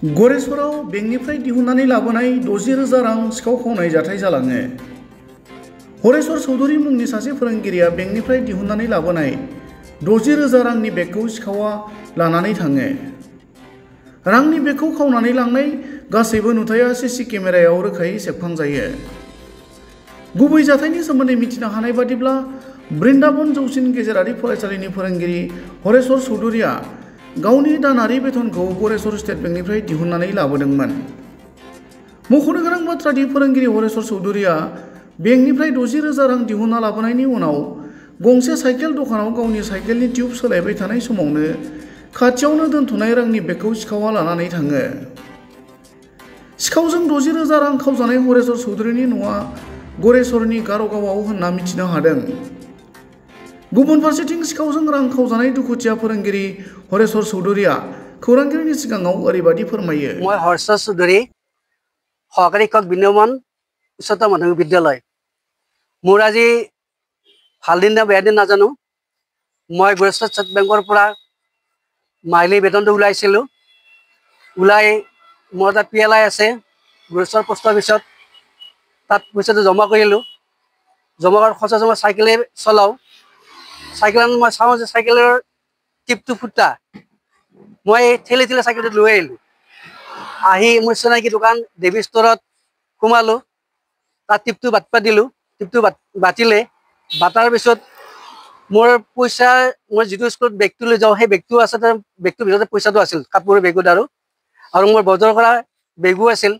गरेस्वराव बेंकनिफ्राय दिहुननानै लाबोनाय 60,000 रां सिखाव खावनाय जाथाय जालाङो। हरेश्वर चौधुरी मुंनि सासे फोरोंगिरिया बेंकनिफ्राय दिहुननानै लाबोनाय 60,000 रांनि बेगखौ सिखावआ लानानै थाङो। रांनि बेगखौ खावनानै लांनाय गासैबो नुथाया सीसी केमेरायाव रोखायै सेबखांजायो। गुबै जाथायनि सोमोन्दै मिथिनो हानाय बादिब्ला बृन्दाबन जौसिन गेजेरारि फरायसालिनि फोरोंगिरि हरेश्वर चौधुरीया गावनि दानारि बेथनखौ गरेस्वर स्टेट बेंकनिफ्राय दिहुननानै लाबोदोंमोन। मख'नो गोनां बाथ्रा दि फोरोंगिरि हरेश्वर चौधुरीया बेंकनिफ्राय 60,000 रां दिहुनना लाबोनायनि उनाव गंसे साइकेल दखानाव गावनि साइकेलनि टिउब सोलायबाय थानाय समावनो खाथियावनो दोनथ'नाय रांनि बेगखौ सिखावआ लानानै थाङो। सिखावजों 60,000 रां खावजानाय हरेश्वर चौधुरीनि न'आ गरेस्वरनि गार'गावआव होनना मिथिनो हादों। गुबुन फारसेथिं सिखावजों रां खावजानाय दुखुथिया फोरोंगिरि हरेश्वर चौधुरीया खौरांगिरिनि सिगाङाव ओरैबायदि फोरमायो। मैं हरेश्वर चौधुरी सहकारी शिक्षक बिन्नमन उच्चतर माध्यमिक विद्यालय। मोर आज ভাল दिन ना बेया दिन नाजानो। मैं गरेस्वर स्टेट बेंकर পৰা माहिली বেতনটো ওলাইছিলো। ওলাই মোৰ এটা PLI আছে गरेस्वर পোষ্ট অফিসত তাত পইচাটো জমা কৰিলো। জমা কৰাৰ খৰচ মই সাইকেলে চলাও। সাইকেলত মই চাওঁ যে সাইকেলৰ টিপটো ফুটা। মই ঠেলি ঠেলি সাইকেলটো লৈ আহিলো। আহি মোৰ চিনাকি দোকান দেৱী ষ্টৰত সোমালো। তাত টিপটো বাটপা দিলো। টিপটো বাতিলে বাটাৰ পিছত মোৰ পইচা মই যিটো স্কুলত বেগটো লৈ যাওঁ সেই বেগটো আছে তাৰ বেগটোৰ ভিতৰতে পইচাটো আছিল কাপোৰৰ বেগত আৰু মোৰ বজাৰ কৰা বেগো আছিল।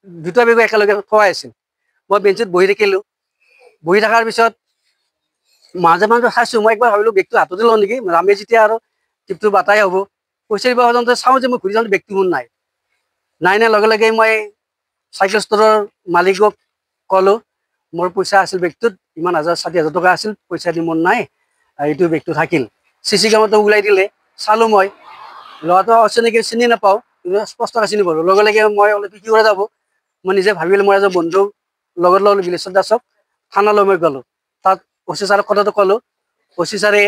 দুটা বেগো একেলগে থোৱা আছিল। মই বেঞ্চত বহি থাকিলো। বহি থকাৰ পিছত মাজে মাজে চাইছো মই একবাৰ ভাবিলো বেগটো হাততে লওঁ নেকি ৰামে যেতিয়া আৰু টিপটো বাটাই হ'ব। পইচা দিব যাওঁতে চাওঁ যে মই ঘূৰি যাওঁতে বেগটো মোৰ নাই। নাই লগে লগে মই চাইকেল ষ্টৰৰ মালিকক ক'লো মোৰ পইচা আছিল বেগটোত ইমান 60,000 টকা আছিল পইচা দি মোৰ নাই এইটো বেগটো থাকিল। CC কেমেৰাটো ওলাই দিলে চালো মই ল'ৰাটো অচিনাকি চিনি নাপাওঁ স্পষ্টকৈ চিনি পালোঁ। লগে লগে মই অলপ কি কৰা যাব মই নিজে ভাবিলো মই এজন বন্ধু লগত লৈ বিলেশ্বৰ দাসক থানালৈ মই গ'লো। তাত OC ছাৰক কথাটো ক'লো। OC ছাৰে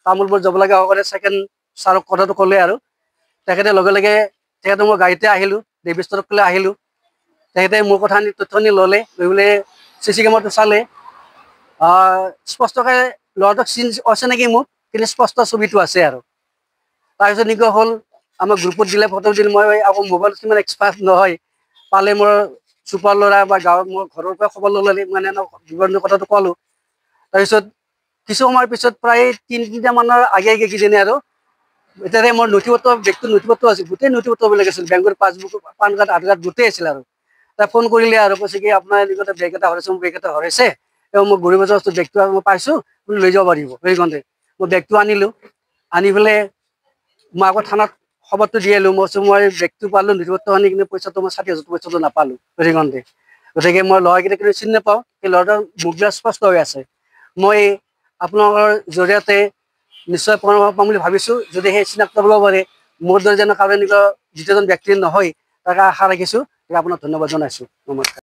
তামোলপুৰ যাব লগা হোৱাৰে ছেকেণ্ড ছাৰক কথাটো ক'লে আৰু তেখেতে লগে লগে তেখেতে মই গাড়ীতে আহিলো দেৱী ষ্টৰত লৈ আহিলো। তেখেতে মোৰ কথা তথ্য ল'লে লৈ পেলাই CC কেমেৰাটো চালে স্পষ্টকৈ ল'ৰাটোক অচিনাকি মোক কিন্তু স্পষ্ট ছবিটো আছে আৰু তাৰপিছত এনেকুৱা হ'ল আমাৰ গ্ৰুপত দিলে ফটো দিলে মই আকৌ মোবাইল কিমান এক্সপাৰ্ট নহয় পালে মোৰ চুপাৰ ল'ৰা বা গাঁৱৰ মোৰ ঘৰৰ পৰা খবৰ ল'লে মানে বিৱৰণী কথাটো ক'লো। তাৰপিছত কিছু সময়ৰ পিছত প্ৰায় 3-3টা মানৰ আগে কিজানি আৰু এতিয়াৰে মোৰ নথিপত্ৰ বেগটোৰ নথিপত্ৰ আছিল গোটেই নথিপত্ৰবিলাক আছিল বেংকৰ পাছবুক পান কাৰ্ড আধাৰ কাৰ্ড গোটেই আছিল আৰু তাই ফোন কৰিলে আৰু কৈছে কি আপোনাৰ এনেকুৱা বেগ এটা হৰাইছে মোৰ বেগ এটা হৰাইছে মই গৰিব বস্তু বেগটো মই পাইছোঁ আপুনি লৈ যাব পাৰিব সেই কওঁতে মই বেগটো আনিলোঁ। আনি পেলাই মই আকৌ থানাত খবৰটো দি আহিলোঁ। মই বেগটো পালোঁ নথিপত্ৰ আনি কিনে পইচাটো মই 60,000 পইচাটো নাপালোঁ সেই কওঁতে। গতিকে মই ল'ৰাকেইটা কিন্তু চিনি নাপাওঁ সেই ল'ৰাটোৰ মুখবিলাক স্পষ্ট হৈ আছে। মই আপোনালোকৰ জৰিয়তে নিশ্চয় পৰামৰ্শ পাম বুলি ভাবিছোঁ। যদি সেই চিনাক্ত কৰিব পাৰে মোৰ দৰে যেন কাৰো এনেকুৱা দ্বিতীয়জন ব্যক্তি নহয় তাকে আশা ৰাখিছোঁ। আপোনাক ধন্যবাদ জনাইছোঁ। নমস্কাৰ।